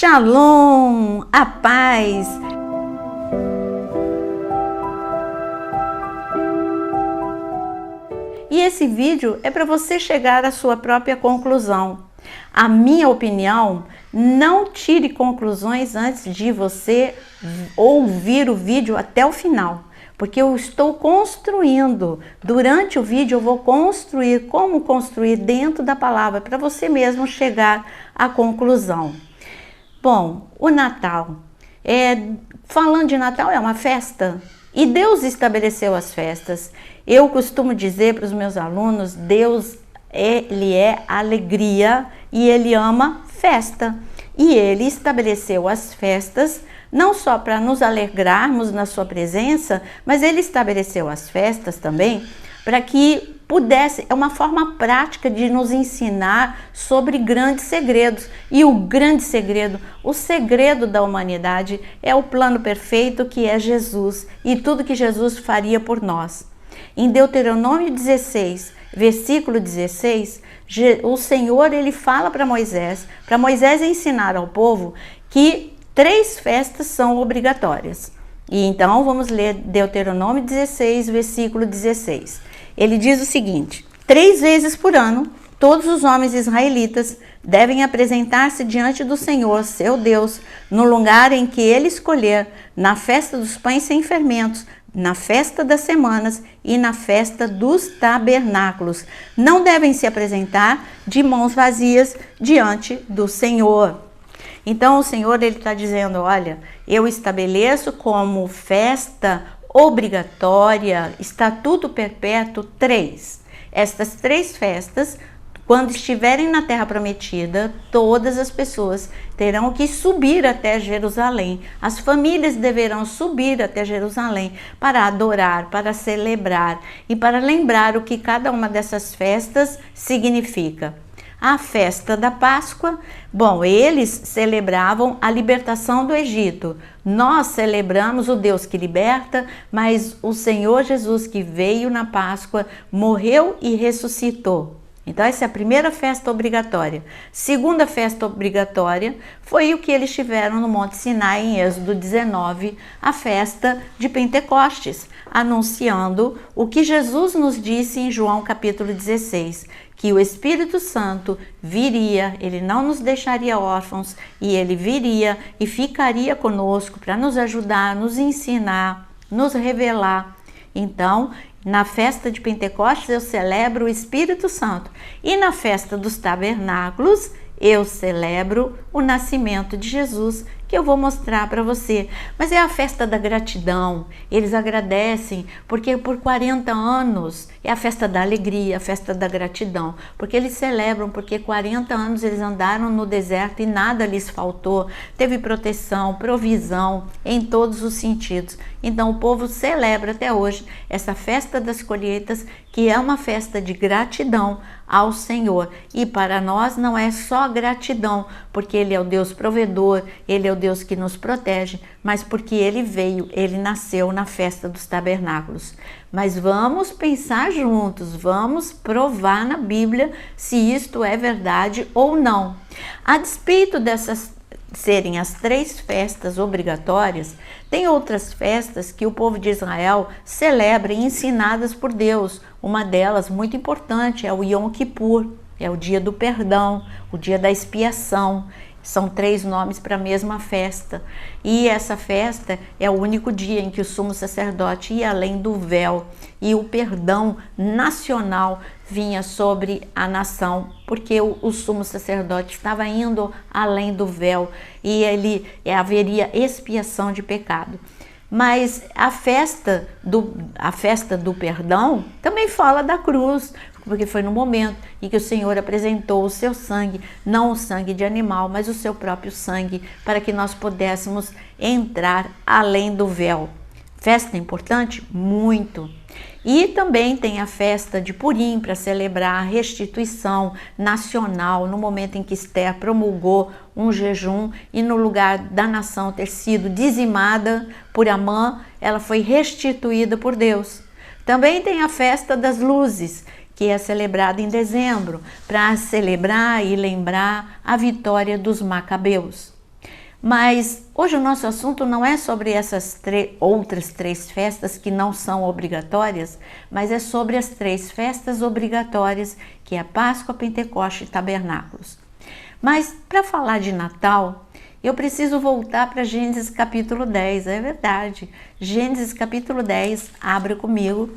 Shalom, a paz. E esse vídeo é para você chegar à sua própria conclusão. A minha opinião, não tire conclusões antes de você ouvir o vídeo até o final. Porque eu estou construindo, durante o vídeo eu vou construir, como construir dentro da palavra, para você mesmo chegar à conclusão. Bom, o Natal, falando de Natal, é uma festa e Deus estabeleceu as festas. Eu costumo dizer para os meus alunos, Deus, Ele é alegria e Ele ama festa. E Ele estabeleceu as festas não só para nos alegrarmos na sua presença, mas Ele estabeleceu as festas também para que pudesse, é uma forma prática de nos ensinar sobre grandes segredos. E o grande segredo, o segredo da humanidade é o plano perfeito que é Jesus e tudo que Jesus faria por nós. Em Deuteronômio 16, versículo 16, o Senhor ele fala para Moisés ensinar ao povo que 3 festas são obrigatórias. E então vamos ler Deuteronômio 16, versículo 16. Ele diz o seguinte: 3 vezes por ano, todos os homens israelitas devem apresentar-se diante do Senhor, seu Deus, no lugar em que Ele escolher, na festa dos pães sem fermentos, na festa das semanas e na festa dos tabernáculos. Não devem se apresentar de mãos vazias diante do Senhor. Então o Senhor ele está dizendo, olha, eu estabeleço como festa obrigatória, estatuto perpétuo 3. Estas 3 festas, quando estiverem na terra prometida, todas as pessoas terão que subir até Jerusalém. As famílias deverão subir até Jerusalém para adorar, para celebrar e para lembrar o que cada uma dessas festas significa. A festa da Páscoa, bom, eles celebravam a libertação do Egito. Nós celebramos o Deus que liberta, mas o Senhor Jesus que veio na Páscoa, morreu e ressuscitou. Então essa é a primeira festa obrigatória. Segunda festa obrigatória foi o que eles tiveram no Monte Sinai em Êxodo 19, a festa de Pentecostes, anunciando o que Jesus nos disse em João capítulo 16, que o Espírito Santo viria, ele não nos deixaria órfãos e ele viria e ficaria conosco para nos ajudar, nos ensinar, nos revelar. Então, na festa de Pentecostes eu celebro o Espírito Santo e na festa dos tabernáculos eu celebro o nascimento de Jesus, que eu vou mostrar para você. Mas é a festa da gratidão, eles agradecem, porque por 40 anos é a festa da alegria, a festa da gratidão, porque eles celebram, porque 40 anos eles andaram no deserto e nada lhes faltou, teve proteção, provisão em todos os sentidos. Então o povo celebra até hoje essa festa das colheitas, que é uma festa de gratidão ao Senhor. E para nós não é só gratidão, porque Ele é o Deus provedor, Ele é o Deus que nos protege, mas porque Ele veio, Ele nasceu na festa dos tabernáculos. Mas vamos pensar juntos, vamos provar na Bíblia se isto é verdade ou não. A despeito dessas serem as 3 festas obrigatórias, tem outras festas que o povo de Israel celebra e ensinadas por Deus. Uma delas, muito importante, é o Yom Kippur, é o dia do perdão, o dia da expiação. São 3 nomes para a mesma festa. E essa festa é o único dia em que o sumo sacerdote ia além do véu e o perdão nacional vinha sobre a nação, porque o sumo sacerdote estava indo além do véu e haveria expiação de pecado. Mas a festa do perdão também fala da cruz, porque foi no momento em que o Senhor apresentou o seu sangue, não o sangue de animal, mas o seu próprio sangue, para que nós pudéssemos entrar além do véu. Festa importante? Muito. E também tem a festa de Purim, para celebrar a restituição nacional, no momento em que Esther promulgou um jejum e no lugar da nação ter sido dizimada por Amã, ela foi restituída por Deus. Também tem a festa das luzes, que é celebrada em dezembro, para celebrar e lembrar a vitória dos macabeus. Mas hoje o nosso assunto não é sobre essas outras 3 festas que não são obrigatórias, mas é sobre as 3 festas obrigatórias, que é a Páscoa, Pentecoste e Tabernáculos. Mas para falar de Natal, eu preciso voltar para Gênesis capítulo 10, é verdade. Gênesis capítulo 10, abre comigo.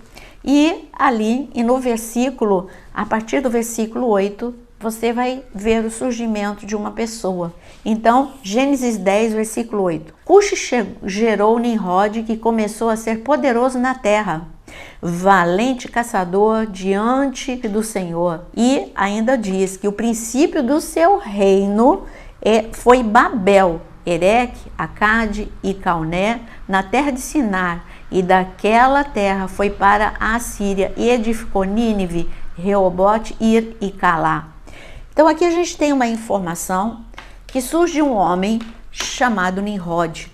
E ali, e no versículo, a partir do versículo 8, você vai ver o surgimento de uma pessoa. Então, Gênesis 10, versículo 8. Cuxi gerou Nimrod, que começou a ser poderoso na terra, valente caçador diante do Senhor. E ainda diz que o princípio do seu reino foi Babel, Ereque, Acade e Calné, na terra de Sinar, e daquela terra foi para a Assíria e edificou Nínive, Reobote, Ir e Calá. Então aqui a gente tem uma informação que surge um homem chamado Nimrod,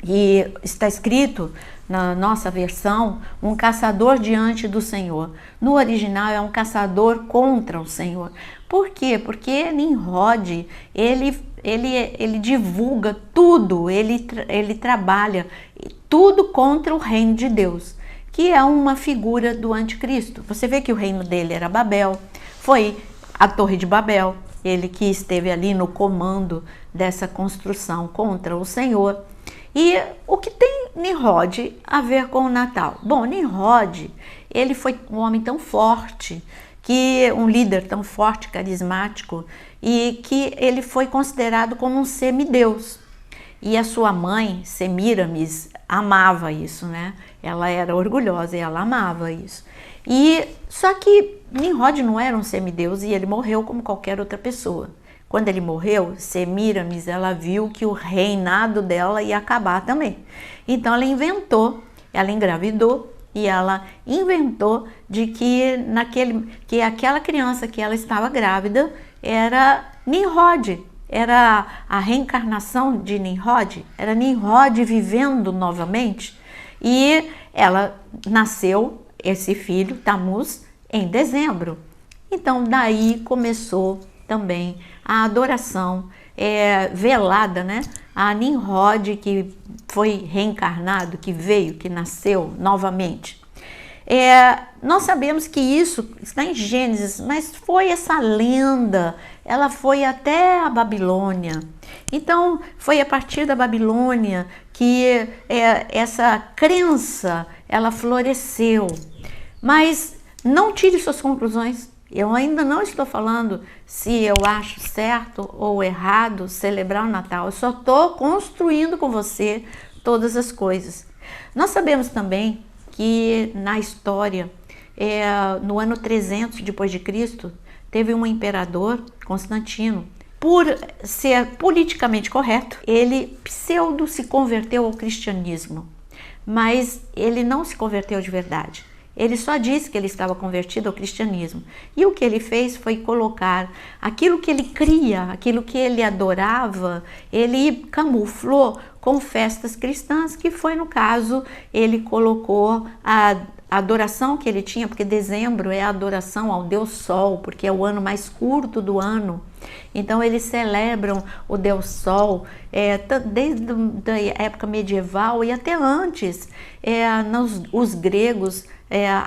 e está escrito na nossa versão, um caçador diante do Senhor. No original é um caçador contra o Senhor. Por quê? Porque Nimrod, ele divulga tudo, ele trabalha tudo contra o reino de Deus, que é uma figura do anticristo. Você vê que o reino dele era Babel, foi a Torre de Babel, ele que esteve ali no comando dessa construção contra o Senhor. E o que tem Nimrod a ver com o Natal? Bom, Nimrod, ele foi um homem tão forte, um líder tão forte, carismático, e que ele foi considerado como um semideus. E a sua mãe, Semíramis, amava isso, né? Ela era orgulhosa e ela amava isso. Só que Nimrod não era um semideus e ele morreu como qualquer outra pessoa. Quando ele morreu, Semíramis, ela viu que o reinado dela ia acabar também. Então ela engravidou e ela inventou de que aquela criança que ela estava grávida era Nimrod, era a reencarnação de Nimrod, era Nimrod vivendo novamente. E ela nasceu, esse filho, Tamuz, em dezembro. Então daí começou também a adoração velada, né? A Nimrod, que foi reencarnado, que veio, que nasceu novamente. Nós sabemos que isso está em Gênesis, mas foi essa lenda, ela foi até a Babilônia. Então, foi a partir da Babilônia que essa crença, ela floresceu. Mas não tire suas conclusões. Eu ainda não estou falando se eu acho certo ou errado celebrar o Natal. Eu só estou construindo com você todas as coisas. Nós sabemos também que na história, no ano 300 depois de Cristo, teve um imperador, Constantino. Por ser politicamente correto, ele pseudo se converteu ao cristianismo, mas ele não se converteu de verdade. Ele só disse que ele estava convertido ao cristianismo. E o que ele fez foi colocar aquilo que ele cria, aquilo que ele adorava, ele camuflou com festas cristãs, que foi, no caso, ele colocou a adoração que ele tinha, porque dezembro é a adoração ao Deus Sol, porque é o ano mais curto do ano. Então eles celebram o Deus Sol desde a época medieval e até antes. Os gregos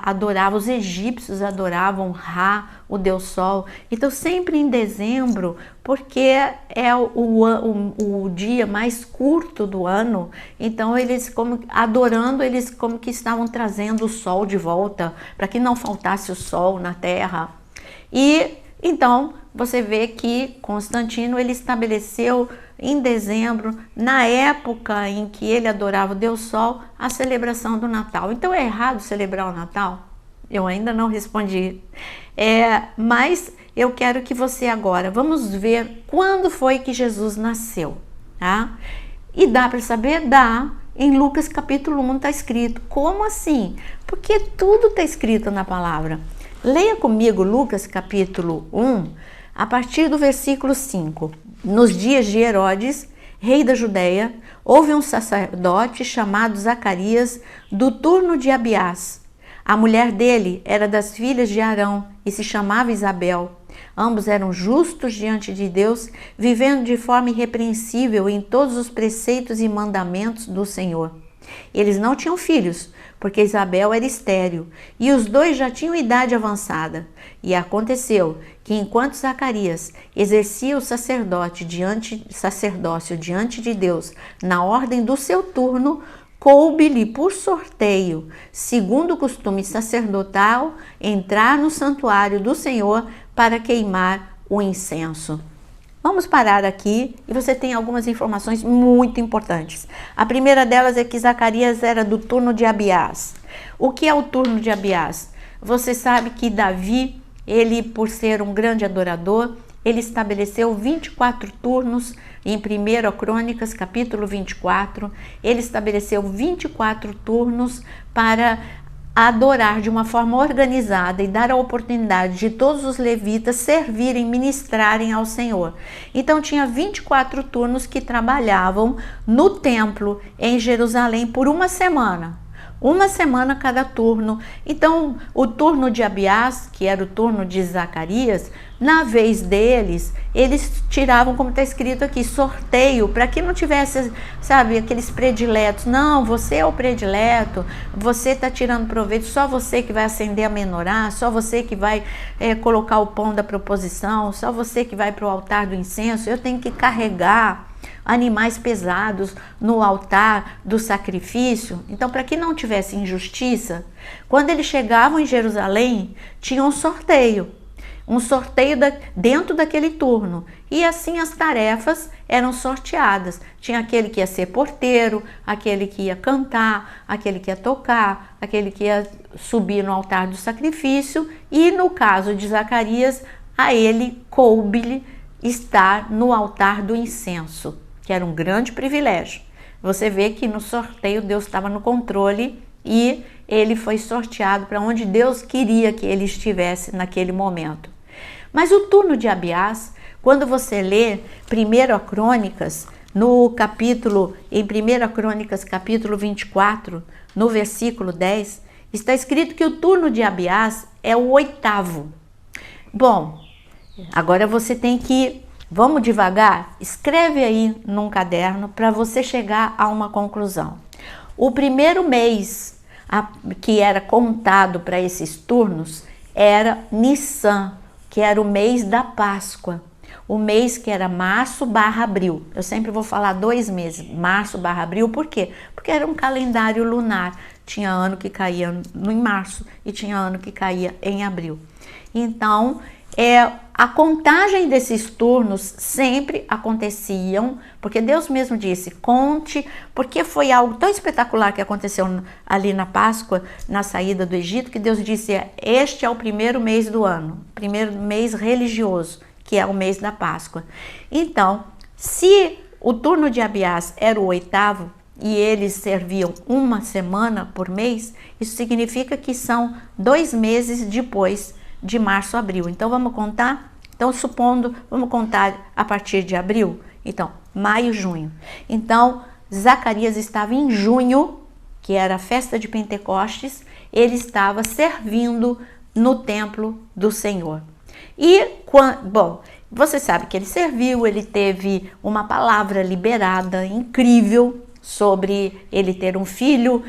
adoravam, os egípcios adoravam Ra, o Deus Sol. Então sempre em dezembro, porque é o dia mais curto do ano, então eles adorando, eles como que estavam trazendo o sol de volta, para que não faltasse o sol na terra. E então você vê que Constantino, ele estabeleceu em dezembro, na época em que ele adorava o Deus Sol, a celebração do Natal. Então é errado celebrar o Natal? Eu ainda não respondi. Mas eu quero que você agora, vamos ver quando foi que Jesus nasceu, tá? E dá para saber? Dá. Em Lucas capítulo 1 está escrito. Como assim? Porque tudo está escrito na palavra. Leia comigo Lucas capítulo 1, a partir do versículo 5. Nos dias de Herodes, rei da Judeia, houve um sacerdote chamado Zacarias, do turno de Abiás. A mulher dele era das filhas de Arão e se chamava Isabel. Ambos eram justos diante de Deus, vivendo de forma irrepreensível em todos os preceitos e mandamentos do Senhor. Eles não tinham filhos, porque Isabel era estéril, e os dois já tinham idade avançada. E aconteceu que, enquanto Zacarias exercia o sacerdócio diante de Deus, na ordem do seu turno, coube-lhe por sorteio, segundo o costume sacerdotal, entrar no santuário do Senhor para queimar o incenso. Vamos parar aqui e você tem algumas informações muito importantes. A primeira delas é que Zacarias era do turno de Abiás. O que é o turno de Abiás? Você sabe que Davi, ele, por ser um grande adorador, ele estabeleceu 24 turnos em 1 Crônicas, capítulo 24. Ele estabeleceu 24 turnos para adorar de uma forma organizada e dar a oportunidade de todos os levitas servirem, ministrarem ao Senhor. Então tinha 24 turnos que trabalhavam no templo em Jerusalém por uma semana cada turno. Então o turno de Abiás, que era o turno de Zacarias, na vez deles, eles tiravam, como está escrito aqui, sorteio, para que não tivesse, sabe, aqueles prediletos. Não, você é o predileto, você está tirando proveito, só você que vai acender a menorá, só você que vai colocar o pão da proposição, só você que vai para o altar do incenso. Eu tenho que carregar animais pesados no altar do sacrifício. Então, para que não tivesse injustiça, quando eles chegavam em Jerusalém, tinha um sorteio dentro daquele turno, e assim as tarefas eram sorteadas. Tinha aquele que ia ser porteiro, aquele que ia cantar, aquele que ia tocar, aquele que ia subir no altar do sacrifício, e no caso de Zacarias, a ele coube-lhe estar no altar do incenso, que era um grande privilégio. Você vê que no sorteio Deus estava no controle e ele foi sorteado para onde Deus queria que ele estivesse naquele momento. Mas o turno de Abiás, quando você lê 1 Crônicas, em 1 Crônicas capítulo 24, no versículo 10, está escrito que o turno de Abiás é o 8º. Bom, agora você tem que, vamos devagar, escreve aí num caderno para você chegar a uma conclusão. O primeiro mês que era contado para esses turnos era Nissan, que era o mês da Páscoa, o mês que era março/abril. Eu sempre vou falar 2 meses, março/abril, por quê? Porque era um calendário lunar. Tinha ano que caía em março e tinha ano que caía em abril. Então, a contagem desses turnos sempre aconteciam, porque Deus mesmo disse, conte, porque foi algo tão espetacular que aconteceu ali na Páscoa, na saída do Egito, que Deus disse, este é o primeiro mês do ano, primeiro mês religioso, que é o mês da Páscoa. Então, se o turno de Abiás era o 8º, e eles serviam uma semana por mês, isso significa que são 2 meses depois de março a abril. Então vamos contar? Então vamos contar a partir de abril? Então, maio, junho. Então, Zacarias estava em junho, que era a festa de Pentecostes, ele estava servindo no templo do Senhor. E, bom, você sabe que ele serviu, ele teve uma palavra liberada incrível sobre ele ter um filho,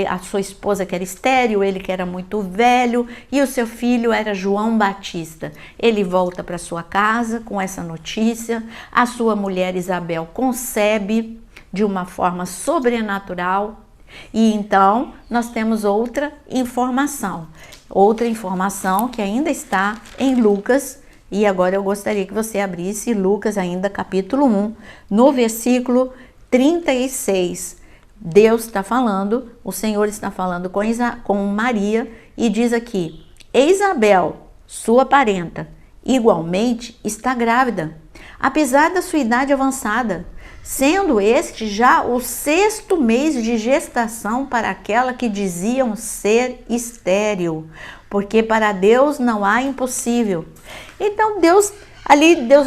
a sua esposa que era estéril, ele que era muito velho, e o seu filho era João Batista. Ele volta para sua casa com essa notícia, a sua mulher Isabel concebe de uma forma sobrenatural, e então nós temos outra informação que ainda está em Lucas, e agora eu gostaria que você abrisse Lucas ainda capítulo 1, no versículo 36, Deus está falando, o Senhor está falando com Maria e diz aqui, Isabel, sua parenta, igualmente está grávida, apesar da sua idade avançada, sendo este já o 6º mês de gestação para aquela que diziam ser estéril, porque para Deus não há impossível. Então Deus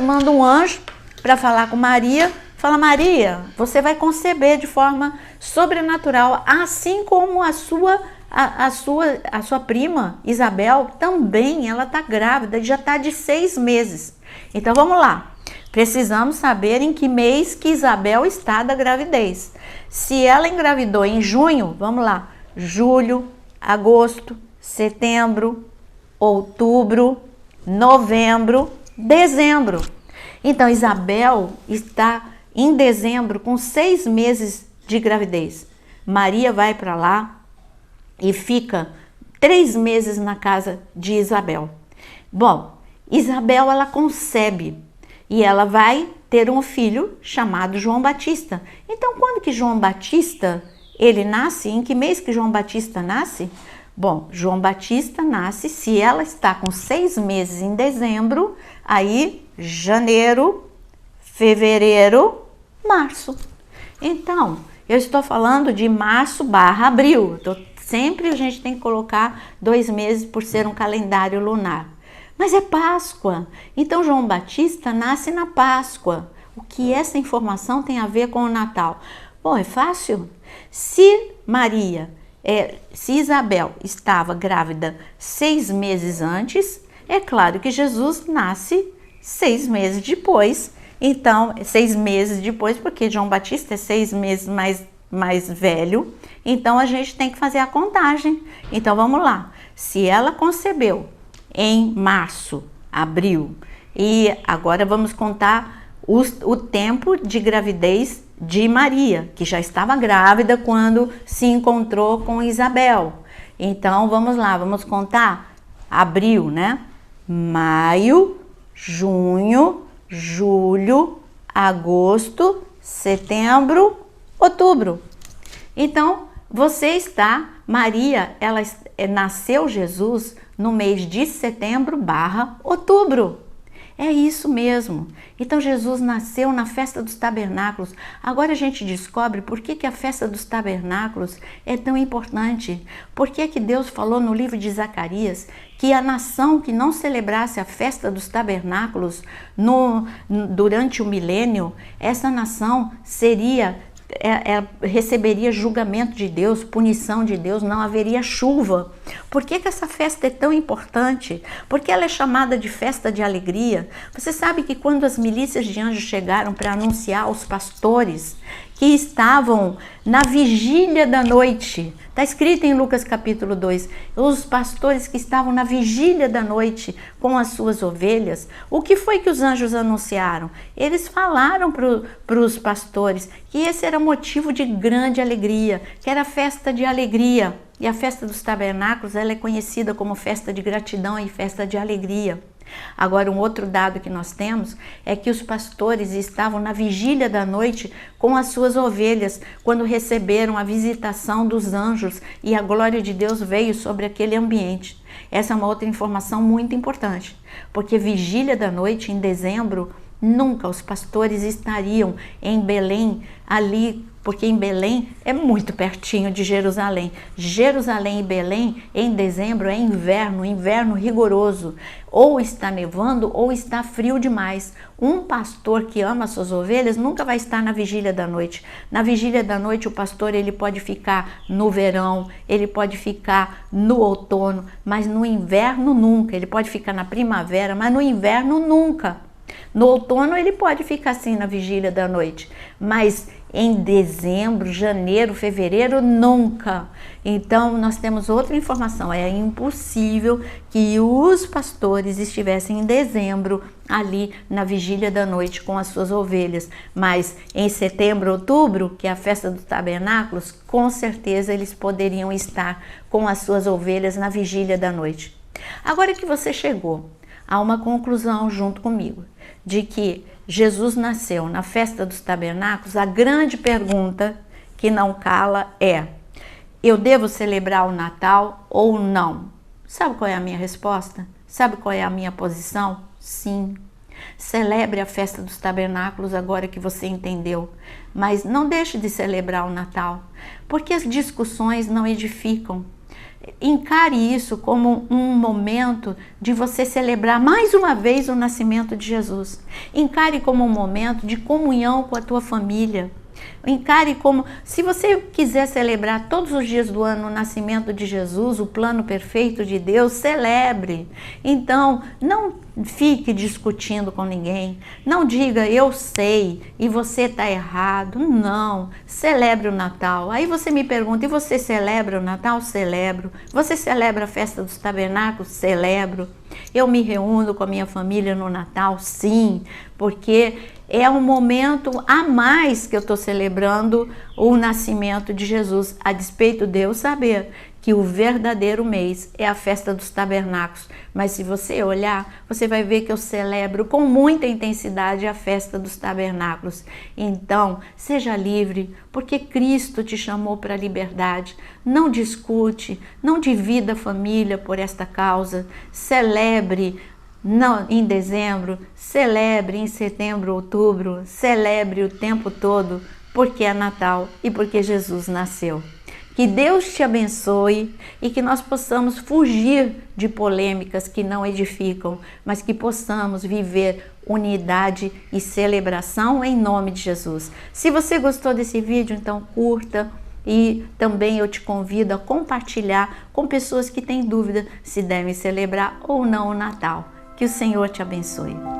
manda um anjo para falar com Maria. Fala, Maria, você vai conceber de forma sobrenatural, assim como a sua a sua prima Isabel também, ela está grávida, já está de 6 meses. Então vamos lá, precisamos saber em que mês que Isabel está da gravidez. Se ela engravidou em junho, vamos lá, julho, agosto, setembro, outubro, novembro, dezembro. Então Isabel está em dezembro com 6 meses de gravidez. Maria vai para lá e fica 3 meses na casa de Isabel. Bom, Isabel ela concebe e ela vai ter um filho chamado João Batista. Então, quando que João Batista ele nasce? Em que mês que João Batista nasce? Bom, João Batista nasce, se ela está com 6 meses em dezembro, aí janeiro, fevereiro, março. Então, eu estou falando de março/abril. Sempre a gente tem que colocar 2 meses por ser um calendário lunar. Mas é Páscoa. Então João Batista nasce na Páscoa. O que essa informação tem a ver com o Natal? Bom, é fácil. Se Isabel estava grávida 6 meses antes, é claro que Jesus nasce 6 meses depois. Então, 6 meses depois, porque João Batista é 6 meses mais velho, então a gente tem que fazer a contagem. Então vamos lá, se ela concebeu em março, abril, e agora vamos contar o tempo de gravidez de Maria, que já estava grávida quando se encontrou com Isabel. Então vamos lá, vamos contar abril, né? Maio, junho, julho, agosto, setembro, outubro. Então, Maria, ela nasceu Jesus no mês de setembro/outubro. É isso mesmo. Então, Jesus nasceu na festa dos tabernáculos. Agora a gente descobre por que a festa dos tabernáculos é tão importante. Por que Deus falou no livro de Zacarias que a nação que não celebrasse a festa dos tabernáculos durante o milênio, essa nação receberia julgamento de Deus, punição de Deus, não haveria chuva. Por que essa festa é tão importante? Porque ela é chamada de festa de alegria. Você sabe que quando as milícias de anjos chegaram para anunciar aos pastores que estavam na vigília da noite, está escrito em Lucas capítulo 2, os pastores que estavam na vigília da noite com as suas ovelhas, o que foi que os anjos anunciaram? Eles falaram para os pastores que esse era motivo de grande alegria, que era festa de alegria. E a festa dos tabernáculos ela é conhecida como festa de gratidão e festa de alegria. Agora, um outro dado que nós temos é que os pastores estavam na vigília da noite com as suas ovelhas, quando receberam a visitação dos anjos e a glória de Deus veio sobre aquele ambiente. Essa é uma outra informação muito importante, porque vigília da noite em dezembro, nunca os pastores estariam em Belém ali, porque em Belém é muito pertinho de Jerusalém. Jerusalém e Belém em dezembro é inverno rigoroso. Ou está nevando ou está frio demais. Um pastor que ama suas ovelhas nunca vai estar na vigília da noite. Na vigília da noite o pastor ele pode ficar no verão, ele pode ficar no outono, mas no inverno nunca. Ele pode ficar na primavera, mas no inverno nunca. No outono ele pode ficar assim na vigília da noite, mas em dezembro, janeiro, fevereiro, nunca. Então nós temos outra informação, é impossível que os pastores estivessem em dezembro ali na vigília da noite com as suas ovelhas, mas em setembro, outubro, que é a festa dos tabernáculos, com certeza eles poderiam estar com as suas ovelhas na vigília da noite. Agora que você chegou a uma conclusão junto comigo, de que Jesus nasceu na festa dos tabernáculos, a grande pergunta que não cala é: eu devo celebrar o Natal ou não? Sabe qual é a minha resposta? Sabe qual é a minha posição? Sim. Celebre a festa dos tabernáculos agora que você entendeu, mas não deixe de celebrar o Natal, porque as discussões não edificam. Encare isso como um momento de você celebrar mais uma vez o nascimento de Jesus. Encare como um momento de comunhão com a tua família. Encare como, se você quiser celebrar todos os dias do ano o nascimento de Jesus, o plano perfeito de Deus, celebre. Então, não fique discutindo com ninguém. Não diga, eu sei e você está errado. Não, celebre o Natal. Aí você me pergunta, e você celebra o Natal? Celebro. Você celebra a festa dos tabernáculos? Celebro. Eu me reúno com a minha família no Natal? Sim, porque é um momento a mais que eu estou celebrando o nascimento de Jesus, a despeito de eu saber que o verdadeiro mês é a festa dos tabernáculos. Mas se você olhar, você vai ver que eu celebro com muita intensidade a festa dos tabernáculos. Então, seja livre, porque Cristo te chamou para a liberdade. Não discute, não divida a família por esta causa. Celebre em dezembro, celebre em setembro, outubro, celebre o tempo todo, porque é Natal e porque Jesus nasceu. Que Deus te abençoe e que nós possamos fugir de polêmicas que não edificam, mas que possamos viver unidade e celebração em nome de Jesus. Se você gostou desse vídeo, então curta. E também eu te convido a compartilhar com pessoas que têm dúvida se devem celebrar ou não o Natal. Que o Senhor te abençoe.